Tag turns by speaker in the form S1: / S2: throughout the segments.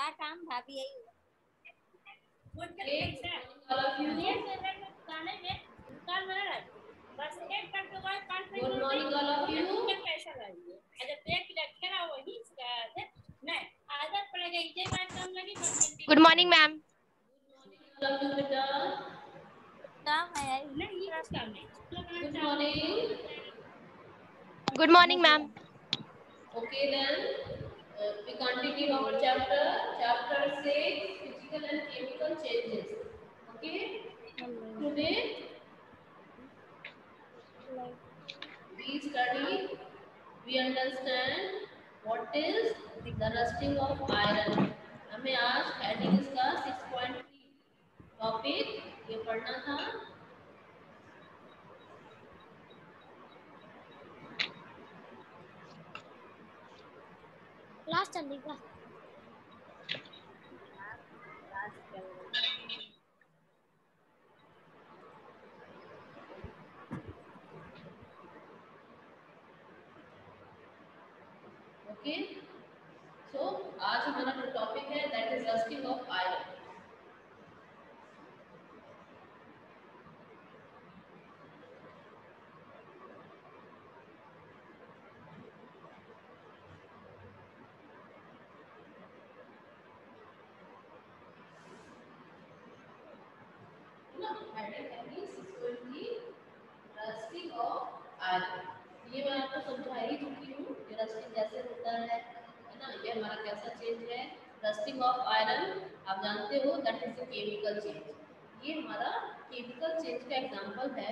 S1: काम भाभी यही
S2: good morning all of you.
S3: Good morning ma'am.
S2: बेटा
S1: काम है
S2: good morning.
S3: Good morning ma'am.
S2: Okay then, we continue our chapter 6, physical and chemical changes. Okay, today we study, we understand what is the rusting of iron. हमें आज heading इसका 6.3 topic ये पढ़ना था।
S1: Class चलेगा।
S2: ओके, सो आज हमारा जो टॉपिक है that is rusting of iron. Rusting of iron, ये मैं आपको समझा ही चुकी हूँ कि रस्टिंग कैसे होता है ना, ये हमारा कैसा चेंज है। रस्टिंग ऑफ आयरन आप जानते हो that is a chemical change, ये हमारा केमिकल चेंज का एग्जांपल है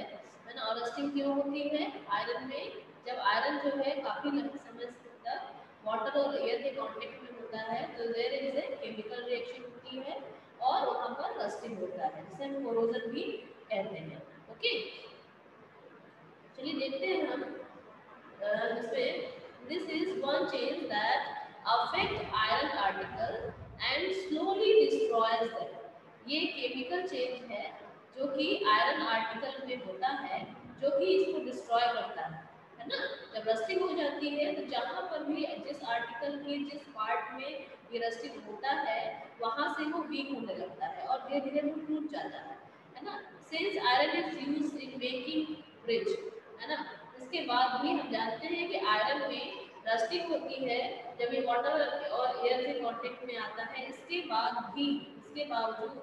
S2: ना। और रस्टिंग क्यों होती है आयरन में? जब आयरन जो है काफी लंबे समय तक वाटर और एयर के कांटेक्ट में होता है तो there is a chemical reaction होती है और वहाँ पर रस्टिंग होता है, जिसे हम कोरोजन भी कहते हैं। ओके, चलिए देखते हैं हम इसमें। This is one change that affect iron particle and slowly destroys them. ये केमिकल चेंज है जो कि आयरन आर्टिकल में होता है, जो कि इसको डिस्ट्रॉय करता है ना। जब रस्टिंग हो जाती है तो जहाँ पर भी जिस आर्टिकल के जिस पार्ट में ये रस्टिंग होता है वहाँ से वो वीक होने लगता है और धीरे धीरे वो टूट जाता है ना। Since iron is used in making bridge, है ना। इसके बाद भी हम जानते हैं कि आयरन में रस्टिंग होती है जब ये वाटर और एयर के कांटेक्ट में आता है। इसके बाद भी, इसके बावजूद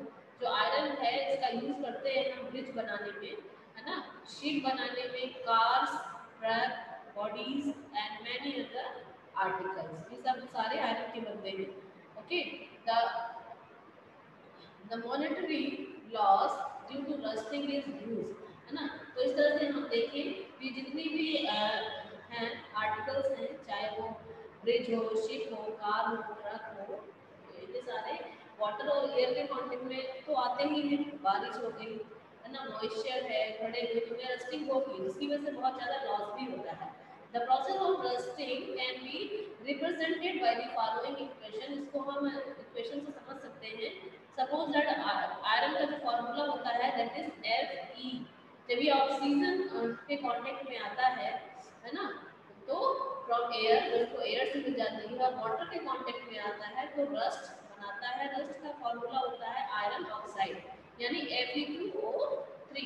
S2: जो आयरन है इसका यूज करते हैं हम ब्रिज बनाने में, है ना, शिप बनाने में, cars, truck, bodies and many other articles, ये सब सारे आयरन के बनते हैं। Okay, the monetary loss due to rusting is huge, है ना। तो इस तरह से हम देखें कि जितनी भी हैं आर्टिकल्स हैं, चाहे वो ब्रिज हो, शिप हो, कार हो, ट्रक हो, इतने सारे वाटर और एयर के कांटेक्ट में तो आते ही हैं। बारिश हो गई, है ना, मॉइस्चर है, खड़े हुए तो रस्टिंग होगी, जिसकी वजह से बहुत ज़्यादा लॉस भी होता है। The process of rusting can be represented by the following equation। इसको हम इक्वेशन से समझ सकते हैं। सपोज दैट आयरन का जो फॉर्मूला होता है दैट इज Fe। जब ये ऑक्सीजन के कांटेक्ट में आता है ना, तो फ्रॉम एयर, उसको एयर से मिल जाती है और वाटर के कांटेक्ट में आता है तो रस्ट बनाता है। रस्ट का फॉर्मूला होता है आयरन ऑक्साइड, यानी Fe2O3।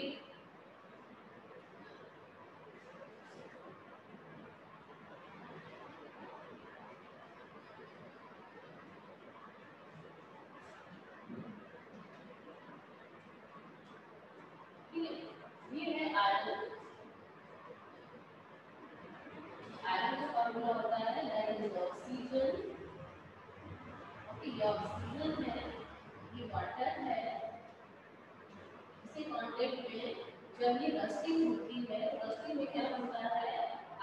S2: ये है आयरन, आयरन का फॉर्मूला होता है दैट इज ऑक्सीजन। ओके, ये ऑक्सीजन है, ये वाटर है, इसे कांटेक्ट में जब ये रस्टिंग होती है, रस्टिंग में क्या होता है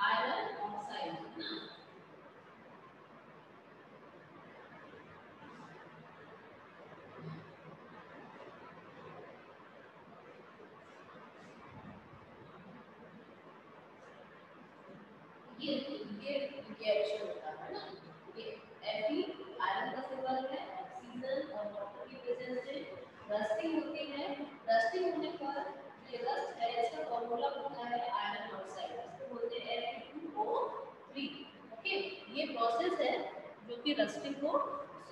S2: आयरन ऑक्साइड, है ना। ये रिएक्शन होता है ना, ये Fe आयरन का सिंबल है, ऑक्सीजन और वाटर की प्रेजेंस से रस्टिंग होती है। रस्टिंग होने पर ये रस्ट है, इसका फॉर्मूला होता है आयरन ऑक्साइड, इसको बोलते हैं Fe2O3। ओके, ये प्रोसेस है जो कि रस्टिंग को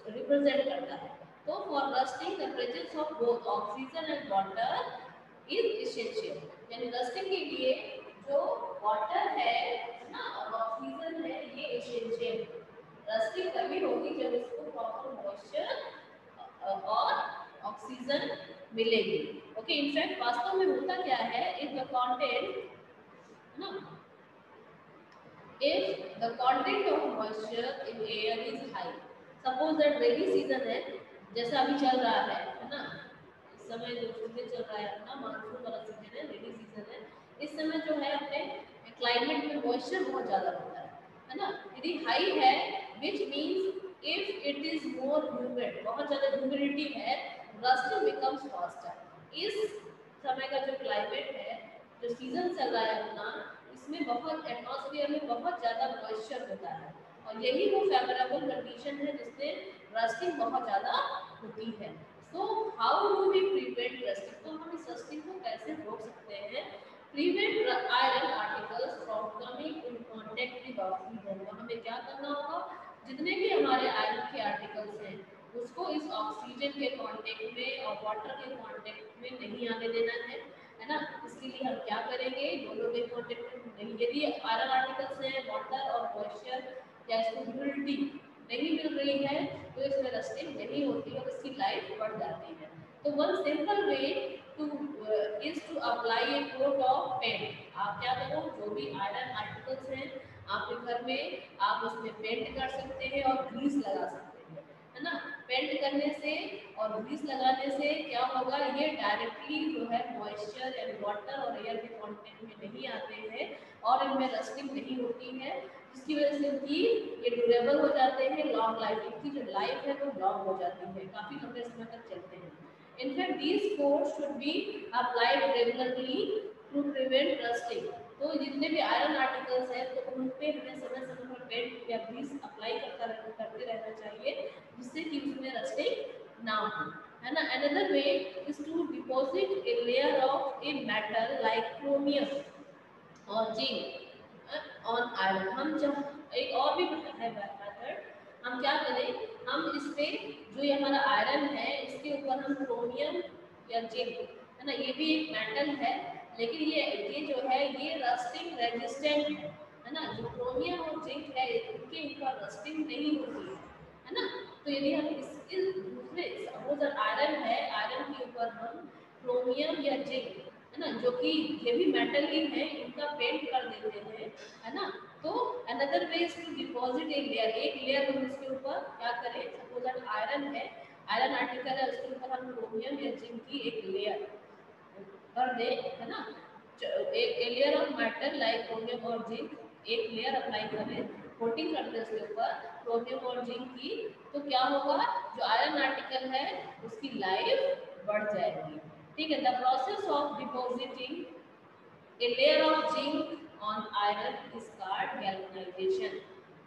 S2: रिप्रेजेंट करता है। तो for rusting the presence of both oxygen and water is essential, यानी रस्टिंग के लिए जो वाटर है ना और ऑक्सीजन है ये एसेंशियल। रस्टिंग तभी होगी जब इसको प्रॉपर मॉइस्चर और ऑक्सीजन मिलेगी। ओके, इनफैक्ट वास्तव में होता क्या है, इफ द कंटेंट ना, if the content of moisture in air is high, suppose that rainy season है जैसा अभी चल रहा है ना, इस समय जो सीजन चल रहा है अपना मानसून वाला सीजन है, रेनी सीजन है, इस समय जो है अपने क्लाइमेट में मॉइस्चर बहुत ज़्यादा होता है ना, यदि हाई है which means if it is more humid, बहुत ज़्यादा ह्यूमिडिटी है, रस्टिंग बिकम्स फास्टर। इस समय का जो क्लाइमेट है, जो सीजन चल रहा है अपना, इसमें बहुत एटमॉस्फेयर में बहुत ज़्यादा मॉइस्चर होता है और यही वो फेवरेबल कंडीशन है जिससे रस्टिंग बहुत ज़्यादा होती है। So how do we prevent rusting, तो हम इस रस्टिंग को कैसे रोक सकते हैं? Prevent iron particles from coming in contact with oxygen, तो हमें क्या करना होगा, जितने भी हमारे आयरन के आर्टिकल्स हैं उसको इस ऑक्सीजन के कांटेक्ट में और वाटर के कांटेक्ट में नहीं आने देना है ना। इसके लिए हम क्या करेंगे, दोनों के कांटेक्ट में नहीं, यदि आयरन आर्टिकल्स हैं वाटर और मॉइस्चर या इसको ह्यूमिडिटी नहीं मिल रही है तो इसमें रस्टिंग नहीं होती और इसकी लाइफ बढ़ जाती है। तो one simple way to is to apply a coat of paint. आप क्या करो, जो भी आयरन आर्टिकल्स हैं आपके घर में, आप उसमें पेंट कर सकते हैं और ग्रीस लगा सकते हैं, है ना। पेंट करने से और ग्रीस लगाने से क्या होगा, ये डायरेक्टली जो है मॉइस्चर एंड वाटर और एयर के कांटेक्ट में नहीं आते हैं और इनमें रस्टिंग नहीं होती है, जिसकी वजह से कि ये ड्यूरेबल हो जाते हैं, लॉन्ग लाइफ, इनकी जो लाइफ है वो लॉन्ग हो जाती है, काफ़ी लंबे समय तक चलते हैं। In fact these coats should be applied regularly to prevent rusting. तो जितने भी आयरन आर्टिकल्स हैं तो उन पे हमें समय समय पर पेंट या ग्रीस अप्लाई करते रहना चाहिए जिससे कि उसमें रस्टिंग ना हो, है ना। Another way is to deposit a layer of a metal like chromium और जिंक ऑन आयरन। हम जब एक और भी है मेथड, हम क्या करें, हम इस पे जो ये हमारा आयरन है इसके ऊपर हम क्रोमियम या जिंक, है ना, ये भी एक मेटल है लेकिन ये जो है ये रस्टिंग रेजिस्टेंट है ना। जो क्रोमियम और जिंक है इनके ऊपर रस्टिंग नहीं होती है ना। तो यदि हम इस दूसरे सपोज आयरन है, आयरन के ऊपर हम क्रोमियम या जिंक, है ना, जो कि ये भी मेटल ही है, इनका पेंट कर देते हैं, है ना। तो another way is to deposit a layer, एक लेयर हम इसके ऊपर क्या करें, सपोज आयरन है, आयरन आर्टिकल है, उसके ऊपर हम क्रोमियम या जिंक की एक लेयर कर दे, है ना। एक layer of metal like chromium और जिंक, एक लेयर अप्लाई करें, कोटिंग कर दे उसके ऊपर क्रोमियम और जिंक की, तो क्या होगा, जो आयरन आर्टिकल है उसकी लाइफ बढ़ जाएगी। ठीक है, the process of depositing a layer of zinc on iron is called galvanization।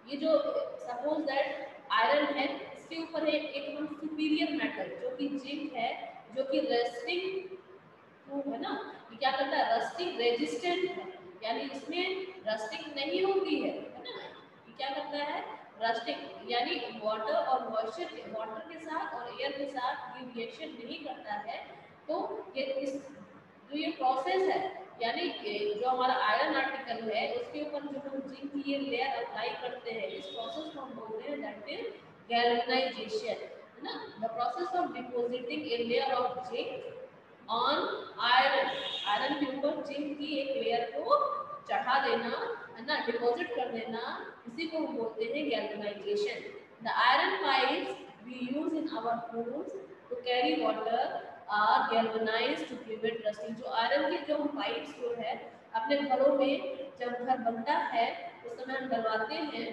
S2: ये जो सपोज दैट आयरन है इसके ऊपर है एक हम सुपीरियर मेटल जो कि जिंक है, जो कि रस्टिंग प्रूफ है ना, ये क्या करता है, रस्टिंग रेजिस्टेंट है, यानी इसमें रस्टिंग नहीं होती है ना। ये क्या करता है, रस्टिंग यानी वाटर और मॉइस्चर, वाटर के साथ और एयर के साथ ये रिएक्शन नहीं करता है। तो ये इस जो ये प्रोसेस है, यानी जो हमारा आयरन आर्टिकल है उसके ऊपर जो हम जिंक की ये लेयर अप्लाई करते हैं, इस प्रोसेस को हम बोलते हैं दैट इज गैल्वेनाइजेशन, है ना। The process of depositing A layer of zinc on iron, iron के ऊपर जिंक की एक लेयर को चढ़ा देना, है ना, डिपॉजिट कर देना, इसी को हम बोलते हैं galvanization. The iron pipes we use in our homes to carry water are galvanized to prevent rusting. जो आयरन के जो पाइप्स जो है अपने घरों में जब घर बनता है उस समय हम डलवाते हैं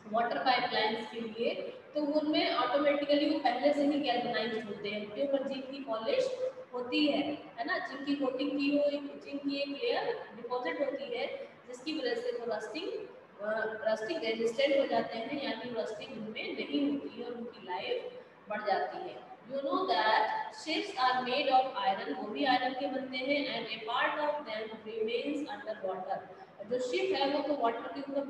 S2: वाटर पाइपलाइंस के लिए, तो उनमें ऑटोमेटिकली वो पहले से ही गैल्वेनाइज्ड होते हैं, उनके ऊपर जिंक की पॉलिश होती है ना, जिंक की कोटिंग की हो, जिंक की एक लेयर डिपॉजिट होती है जिसकी वजह से वो रस्टिंग रेजिस्टेंट हो जाते हैं, यानी रस्टिंग उनमें नहीं होती है और उनकी लाइफ बढ़ जाती है। You know that ships are made of iron, वो भी आयरन के बनते हैं, and a part of them remains under water। जो शिप है वो तो वाटर के ऊपर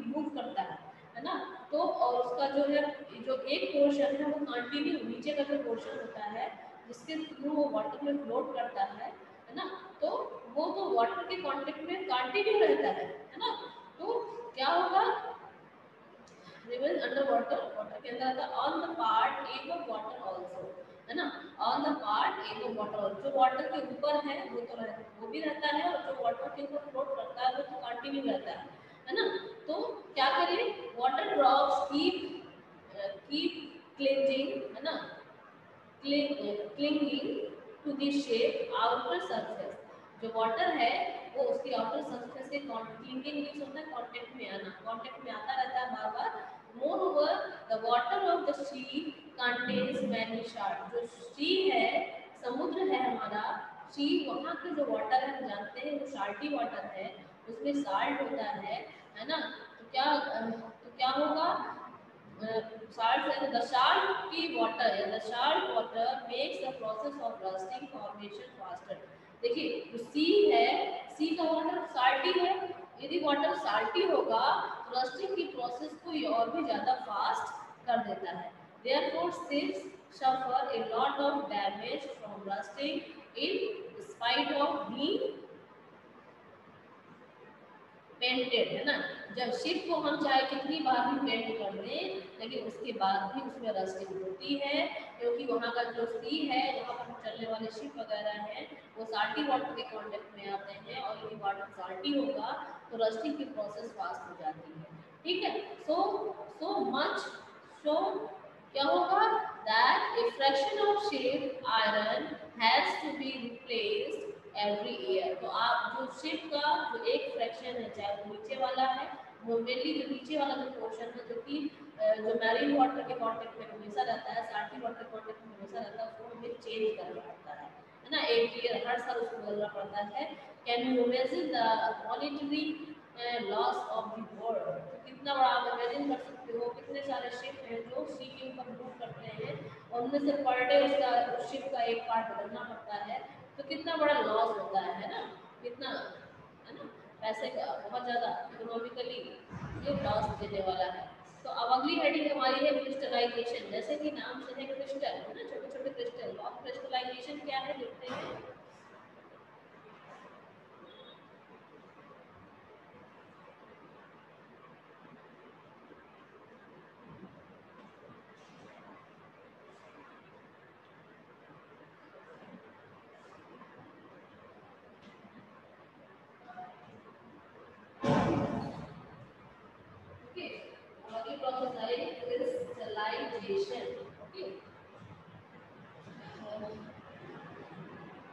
S2: मूव करता है ना, तो और उसका जो है जो एक पोर्शन है वो कंटिन्यू नीचे का जो पोर्शन होता है जिसके थ्रू वो वाटर में फ्लोट करता है ना, तो वो तो वाटर के कांटेक्ट में कंटिन्यू रहता है ना। तो क्या होगा, remains underwater, वाटर के अंदर आता है on the part above water also, है ना, on the part above water also, जो वाटर के ऊपर है वो तो वो भी रहता है, और जो वाटर के ऊपर फ्लोट करता है वो तो कंटिन्यू रहता है ना। तो क्या करें, वाटर ड्रॉप्स कीप क्लिंजिंग, है ना, clinging to the shape outer surface, जो वाटर है वो उसकी आउटर सरफेस के क्लिंगिंग मींस होता है कांटेक्ट में आना, कांटेक्ट में आता रहता है बार बार। Moreover the water of the sea contains many shark, जो सी है समुद्र है हमारा, सी वहाँ के जो वाटर है हम जानते हैं वो साल्टी वाटर है, उसमें साल्ट होता है ना। तो क्या होगा, the salty water, the salt water makes the process of rusting formation faster। देखिए जो सी है, सी का वाटर साल्टी है, यदि वाटर साल्टी होगा तो रस्टिंग की प्रोसेस को और भी ज़्यादा फास्ट कर देता है। Therefore ships suffer a lot of damage from rusting in spite of being painted, है ना। जब शिप को हम चाहे कितनी बार भी पेंट कर दें लेकिन उसके बाद भी उसमें रस्टिंग होती है, क्योंकि वहाँ का जो सी है जहाँ पर चलने वाले शिप वगैरह हैं वो साल्टी वाटर के कांटेक्ट में आते हैं, और यदि वाटर साल्टी होगा तो रस्टिंग की प्रोसेस फास्ट हो जाती है, ठीक है। सो मच, सो क्या होगा, that a fraction of ship iron has to be replaced every year. तो आप जो शिप का जो एक फ्रैक्शन है, चाहे वो नीचे वाला है, वो मेनली जो नीचे वाला जो पोर्शन है जो कि जो मैरीन वाटर के कांटेक्ट में हमेशा रहता है, साल्टी वाटर के कांटेक्ट में हमेशा रहता है, उसको हमें चेंज करना पड़ता है ना, एक ईयर हर साल उसको बदलना पड़ता है। Can you imagine the monetary loss of the world, तो कितना बड़ा आप इमेजिन कर सकते हो, कितने सारे शिप हैं जो सी के ऊपर मूव करते हैं और उनमें से पर डे उसका शिप का एक पार्ट बदलना पड़ता है, तो कितना बड़ा लॉस होता है ना, कितना, है ना, पैसे का बहुत ज़्यादा इकोनॉमिकली ये लॉस देने वाला है। तो अब अगली हेडिंग हमारी है क्रिस्टलाइजेशन, जैसे कि नाम से है क्रिस्टल, है ना, छोटे छोटे क्रिस्टल। अब क्रिस्टलाइजेशन क्या है देखते हैं। ओके, अगली प्रोसेस है क्रिस्टलाइजेशन। ओके,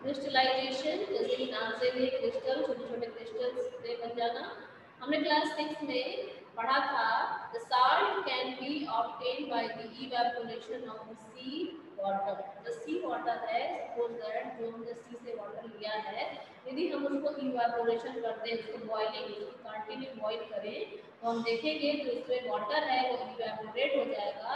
S2: क्रिस्टलाइजेशन जैसे कि नाम से भी क्रिस्टल, छोटे छोटे क्रिस्टल्स से बन जाना। हमने क्लास 6 में पढ़ा था the salt can be obtain by the evaporation of the sea water. The sea water है, सपोज दैट जो हमने सी से वाटर लिया है, यदि हम उसको इवेपोरेशन करते हैं, उसको बॉइलिंग, उसको कंटिन्यू बॉइल करें, तो हम देखेंगे कि उसमें वाटर है वो इवेपोरेट हो जाएगा,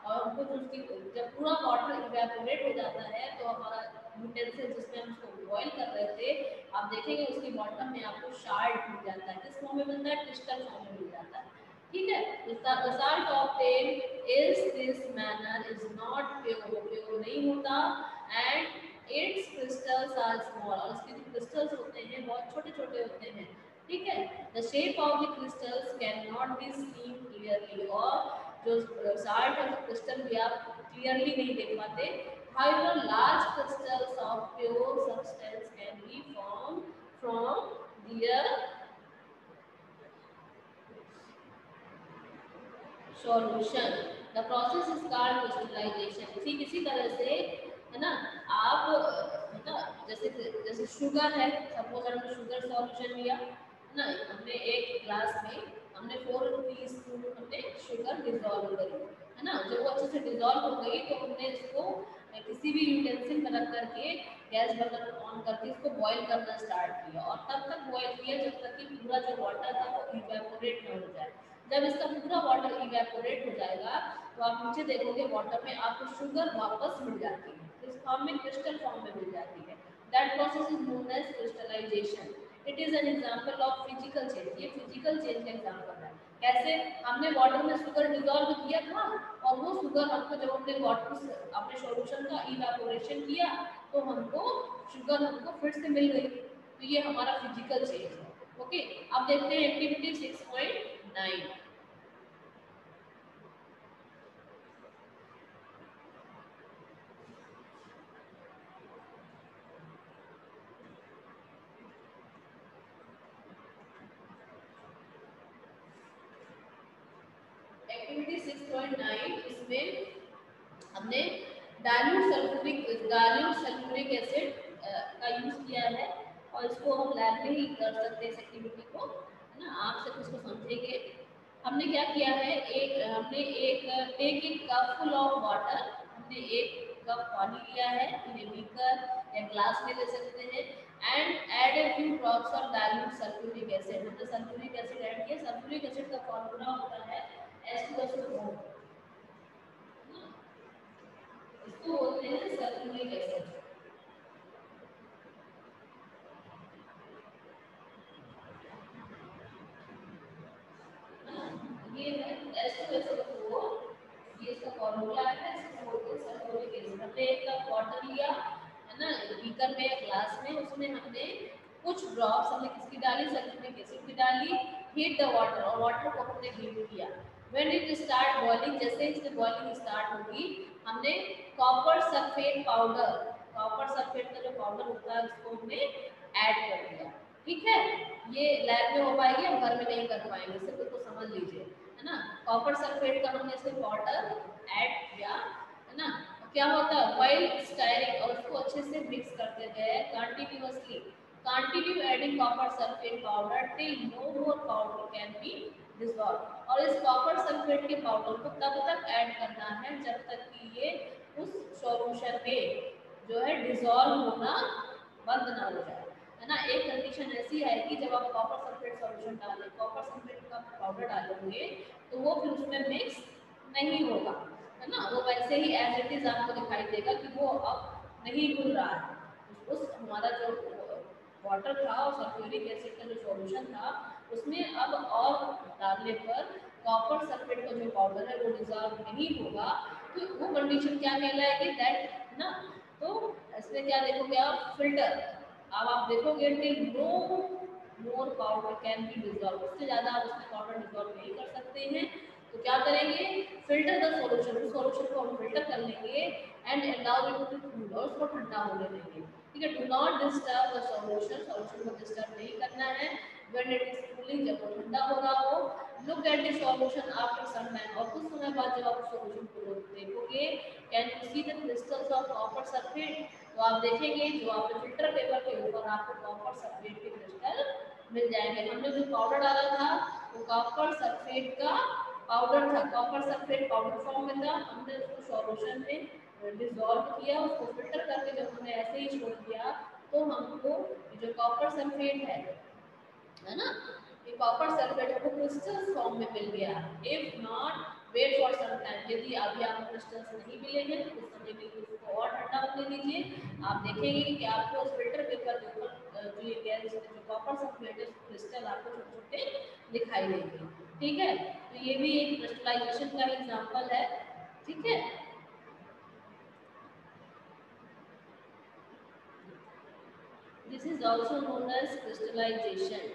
S2: और हमको जो उसकी जब पूरा वाटर इवेपोरेट हो जाता है तो हमारा यूटेंसिल जिसमें हम उसको बॉईल कर रहे थे, आप देखेंगे उसकी बॉटम में आपको शार्ट मिल जाता है, किस फॉर्म में मिलता है, क्रिस्टल फॉर्म में मिल जाता है, ठीक है। the salt obtained is this manner is not pure, pure नहीं होता, and its crystals are small, और इसके जो crystals होते हैं बहुत छोटे छोटे होते हैं, ठीक है। the shape of the crystals cannot be seen clearly, और जो साल्ट और क्रिस्टल भी आप क्लियरली नहीं देख पाते। However, large crystals of pure substance can be formed from their solution. The process is called crystallization। ठीक इसी तरह से, है ना, आप, है ना, जैसे जैसे शुगर है, सपोज हमने शुगर सॉल्यूशन लिया, है ना, हमने एक ग्लास में हमने 4 टीस्पून हमने शुगर डिसॉल्व करी, है ना, जब वो अच्छे से डिसॉल्व हो गई तो हमने इसको किसी भी यूटेंसिल में रख करके गैस बर्नर ऑन करके इसको बॉईल करना स्टार्ट किया, और तब तक बॉईल किया जब तक कि पूरा जो वाटर था वो इवेपोरेट न हो जाए। जब इसका पूरा वाटर इवेपोरेट हो जाएगा तो आप नीचे देखोगे वाटर में आपको शुगर वापस मिल जाती है, इस फॉर्म में क्रिस्टल फॉर्म में मिल जाती है। That process is known as crystallization. It is an example of physical change, ये फिजिकल चेंज का एग्जांपल है। कैसे? हमने वाटर में शुगर डिजोल्व किया था और वो शुगर हमको जब हमने वाटर अपने सॉल्यूशन का इवेपोरेशन किया तो हमको शुगर हमको फिर से मिल गई। तो ये हमारा फिजिकल चेंज है। ओके, अब देखते हैं एक्टिविटी 6.9। एक्टिविटी 6.9 इसमें हमने डाइल्यूट सल्फ्यूरिक एसिड का यूज किया है और इसको हम लैब में ही कर सकते हैं इस एक्टिविटी को, है ना। आप सब इसको समझेंगे। हमने क्या किया है, हमने टेक एक कप फुल ऑफ वाटर, हमने एक कप पानी लिया है, ये बीकर या ग्लास में ले सकते हैं, and add a few drops of dilute sulphuric acid. हमने सल्फ्यूरिक एसिड ऐड किया। सल्फ्यूरिक एसिड का फॉर्मूला होता है H2SO4, इसको बोलते हैं सल्फ्यूरिक एसिड। ये है H2SO4, ये इसका फॉर्मूला है, इसको बोलते हैं सल्फ्यूरिक एसिड। हमने एक कप वाटर लिया, है ना, बीकर में या ग्लास में, उसमें हमने कुछ ड्रॉप्स हमने किसकी डाली, सल्फ्यूरिक एसिड की डाली। हीट द वाटर, और वाटर को हमने हीट किया। व्हेन इट स्टार्ट बॉइलिंग, जैसे इसकी बॉइलिंग स्टार्ट होगी, हमने copper sulphate powder, copper sulphate का जो पाउडर होता है उसको हमने ऐड कर दिया। ठीक है, ये लैब में हो पाएगी, हम घर में नहीं कर पाएंगे, सिर्फ इसको समझ लीजिए, है ना। कॉपर सल्फेट का हमने इसमें पाउडर ऐड किया, है ना। क्या होता है, व्हाइल स्टायरिंग, और उसको अच्छे से मिक्स करते गए continuously. Continue adding copper sulphate powder till no more powder can be dissolve. और इस कॉपर सल्फेट के पाउडर को तब तक ऐड करना है जब तक कि ये उस सॉल्यूशन में जो है डिसॉल्व होना बंद ना हो जाए, है ना। एक कंडीशन ऐसी आएगी जब आप कॉपर सल्फेट सॉल्यूशन डालें, कॉपर सल्फेट का पाउडर डालोगे तो वो फिर उसमें मिक्स नहीं होगा, है ना। वो वैसे ही एज इट इज आपको दिखाई देगा कि वो अब नहीं घुल रहा है। उस हमारा जो वाटर था और सल्फ्यूरिक एसिड का जो सॉल्यूशन था उसमें अब और डालने पर कॉपर सल्फेट का जो पाउडर है वो डिजॉल्व नहीं होगा। तो वो कंडीशन क्या कहलाएगी, दैट ना। तो इसमें क्या देखोगे आप, फिल्टर। अब आप देखोगे till no more powder can be dissolve, उससे ज़्यादा आप उसमें पाउडर डिजॉल्व नहीं कर सकते हैं। तो क्या करेंगे, फिल्टर द सॉल्यूशन, उस सॉल्यूशन को हम फिल्टर कर लेंगे and allow it to cool, और उसको ठंडा होने देंगे। ठीक है, do not disturb the solution, solution को डिस्टर्ब नहीं करना है। व्हेन इट इज कूलिंग, जब वो ठंडा हो रहा हो, look at the solution after some time, और कुछ समय बाद जब आप सॉल्यूशन को देखोगे, can you see the crystals of copper sulphate, तो आप देखेंगे जो आपने फिल्टर पेपर के ऊपर आपको कॉपर सल्फेट के क्रिस्टल मिल जाएंगे। हमने जो पाउडर डाला था वो कॉपर सल्फेट का पाउडर था, कॉपर सल्फेट पाउडर फॉर्म में था। हमने उसको सॉल्यूशन में डिसॉल्व किया, उसको फिल्टर करके जब हमने ऐसे ही छोड़ दिया तो हमको जो कॉपर सल्फेट है ना, ये कॉपर सल्फेट हमको क्रिस्टल फॉर्म में मिल गया। If not, wait for some time, यदि अभी आपको क्रिस्टल्स नहीं मिले हैं तो कुछ समय के लिए उसको और ठंडा होने दीजिए। आप देखेंगे कि आपको उस फिल्टर पेपर के ऊपर जो ये गैस जो कॉपर सल्फेट है क्रिस्टल आपको छोटे छोटे दिखाई देंगे। ठीक है, तो ये भी एक क्रिस्टलाइजेशन का एग्जांपल है। ठीक है, this is also known as crystallization.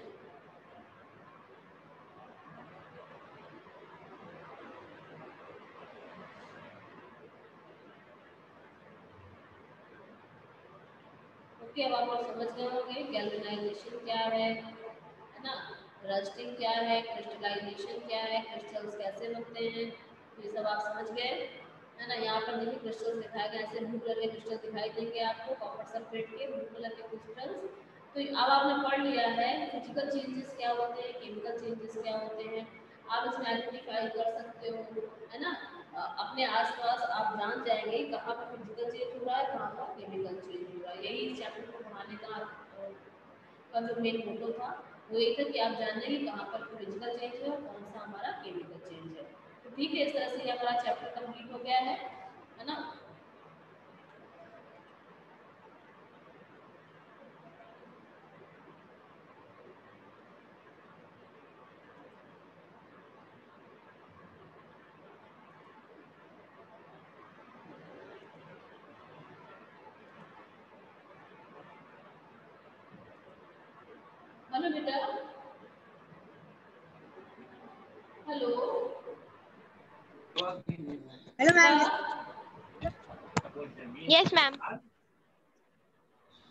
S2: Okay, अब आप लोग समझ गए होंगे गैल्वेनाइजेशन क्या है ना, रस्टिंग क्या है, क्रिस्टलाइजेशन क्या है, क्रिस्टल्स कैसे बनते हैं, ये सब आप समझ गए, है ना। यहाँ पर देखिए क्रिस्टल्स दिखाए गए, ऐसे ब्लू कलर के क्रिस्टल दिखाई देंगे आपको, कॉपर सल्फेट के ब्लू कलर के क्रिस्टल्स। तो अब आपने पढ़ लिया है फिजिकल चेंजेस क्या होते हैं, केमिकल चेंजेस क्या होते हैं, आप इसमें आइडेंटिफाई कर सकते हो, है ना। अपने आसपास आप जान जाएंगे कहाँ पर फिजिकल चेंज हो रहा है, कहाँ पर केमिकल चेंज हो रहा है। यही इस चैप्टर को पढ़ाने का जो मेन मोटो था वो ये था कि आप जान लेंगे कहाँ पर फिजिकल चेंज है और कौन सा हमारा केमिकल चेंज है। तो ठीक है, इस तरह से ये हमारा चैप्टर कंप्लीट हो गया है ना। में बेटा? Hello
S4: hello ma'am.
S3: Yes, ma'am.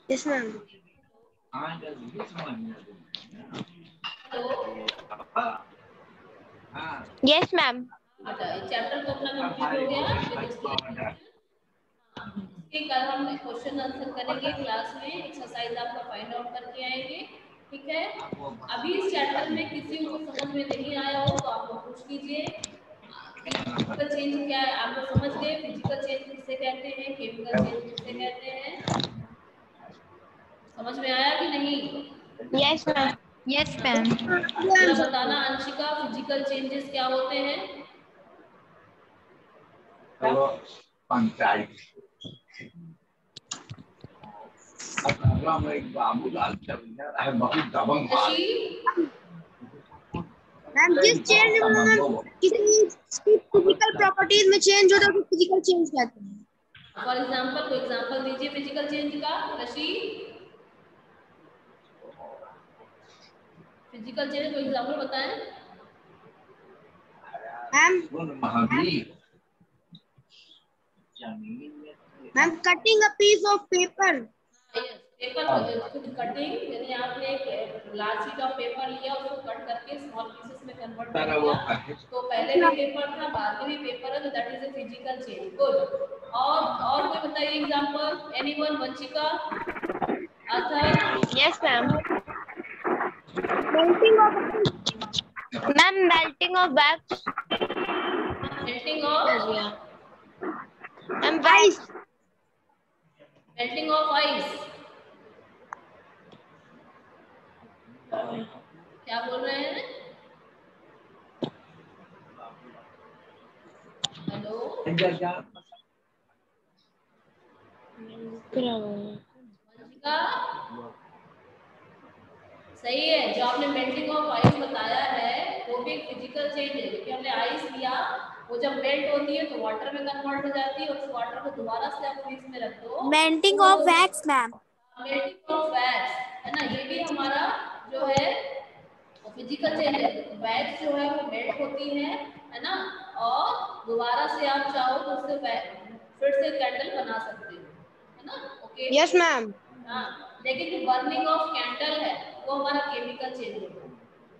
S4: Yes ma'am.
S2: Hello
S3: Yes, ma'am.
S2: बेटा, ये चैप्टर तो अपना कंप्लीट हो गया विद इसके कल हम क्वेश्चन आंसर करेंगे क्लास में, एक्सरसाइज आपका फाइंड आउट करके आएंगे, ठीक है? अभी इस चैप्टर में किसी को समझ में नहीं आया हो तो आप लोग पूछ लीजिए। फिजिकल चेंज क्या है आप लोग समझ गए? फिजिकल चेंज किसे कहते हैं, केमिकल चेंज किसे कहते हैं, समझ में आया कि नहीं?
S3: Yes, ma'am.
S1: Yes ma'am.
S2: जरा बताना अंशिका, फिजिकल चेंजेस क्या होते हैं?
S5: पंचायत में बाबूलाल चल रहा है, बहुत दबंग
S2: ऋषि,
S4: मैम जिस चेंज में किसी फिजिकल प्रॉपर्टीज में चेंज होता है तो फिजिकल चेंज कहते हैं।
S2: फॉर एग्जांपल कोई एग्जांपल दीजिए फिजिकल चेंज का। ऋषि, फिजिकल चेंज कोई एग्जांपल बताएं।
S4: Ma'am cutting a piece of paper.
S2: Paper cutting, यानी आपने एक लार्ज शीट ऑफ पेपर लिया, उसको कट करके स्मॉल पीसेस में कन्वर्ट कर दिया, तो पहले भी पेपर था बाद में भी पेपर है, तो that is a physical change. Good. और कोई बताइए example, anyone? Vanshika, Athar?
S3: Yes, ma'am.
S4: Melting of
S3: Ma'am, melting of wax.
S2: Melting of
S3: Ma'am,
S4: ice.
S3: wax.
S2: Melting of ice. क्या बोल रहे हैं? हेलो वंशिका, सही है। जो आपने मेल्टिंग ऑफ आइस बताया है वो भी एक फिजिकल चेंज है, क्योंकि हमने आइस लिया, वो जब मेल्ट होती है तो वाटर में कन्वर्ट हो जाती है, और उस वाटर को दोबारा से आप फ्रीज में रख दो।
S1: Melting of wax ma'am.
S2: Melting of wax है ना, ये भी हमारा जो है फिजिकल चेंज है। वैक्स जो है वो मेल्ट होती है ना, और दोबारा से आप चाहो तो उससे फिर से कैंडल बना सकते हो, है ना? ओके।
S4: Yes ma'am.
S2: हाँ, लेकिन जो बर्निंग ऑफ कैंडल है वो हमारा केमिकल चेंज होता है,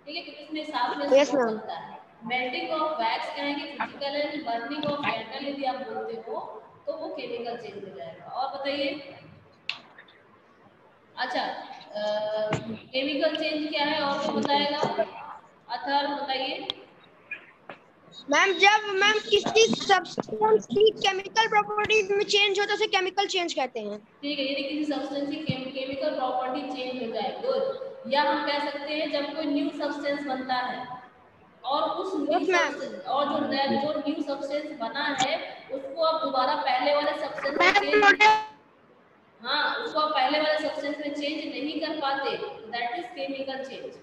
S2: ठीक है, क्योंकि इसमें साथ में
S4: Yes,
S2: स्मोक
S4: ma'am.
S2: बनता है। मेल्टिंग ऑफ वैक्स कहेंगे फिजिकल है, बर्निंग ऑफ कैंडल यदि आप बोलते हो तो वो केमिकल चेंज हो जाएगा। और बताइए। अच्छा, केमिकल चेंज क्या है और कोई बताएगा? अथर बताइए।
S4: मैम किसी सब्सटेंस की केमिकल प्रॉपर्टीज में चेंज होता है उसे केमिकल चेंज कहते हैं।
S2: ठीक है, यदि किसी सब्सटेंस की केमिकल प्रॉपर्टी चेंज हो जाए, गुड। या हम कह सकते हैं जब कोई न्यू सब्सटेंस बनता है और उस न्यू
S4: Yes, ma'am.
S2: सब्सटेंस और जो न्यू सब्सटेंस बना है उसको आप दोबारा पहले वाले सब्सटेंस में चेंज, हाँ, उसको आप पहले वाले सब्सटेंस में चेंज नहीं कर पाते, दैट इज केमिकल चेंज,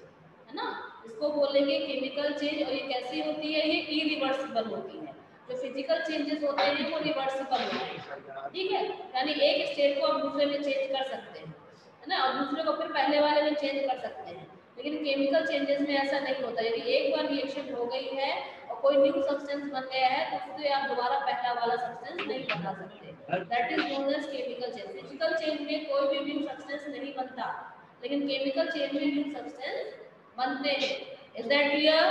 S2: है ना? इसको बोलेंगे केमिकल चेंज। और ये कैसी होती है? ये इरिवर्सिबल होती है। जो फिजिकल चेंजेस होते हैं वो रिवर्सिबल होते हैं, ठीक है, यानी एक स्टेट को आप दूसरे में चेंज कर सकते हैं, है ना, और दूसरे को फिर पहले वाले में चेंज कर सकते हैं। लेकिन केमिकल चेंजेस में ऐसा नहीं होता। यदि एक बार रिएक्शन हो गई है और कोई न्यू सब्सटेंस बन गया है तो उससे आप दोबारा पहला वाला सब्सटेंस नहीं बना सकते, that is known as chemical change. Physical change में कोई भी न्यू सब्सटेंस नहीं बनता, लेकिन केमिकल चेंज में न्यू सब्सटेंस बनते हैं। Is that clear?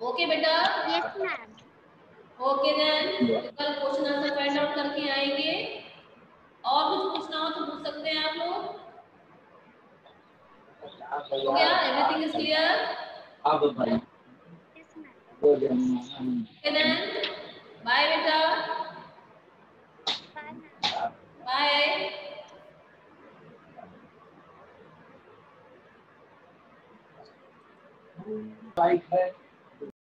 S2: ओके बेटा?
S3: Yes, ma'am.
S2: ओके देन, कल क्वेश्चन आंसर फाइंड आउट करके आएंगे। और कुछ पूछना हो तो पूछ सकते हैं आप लोग। हो गया? Everything is clear?
S5: अब भाई
S2: ओके देन, बाय बेटा, बाय।
S5: बाइक है।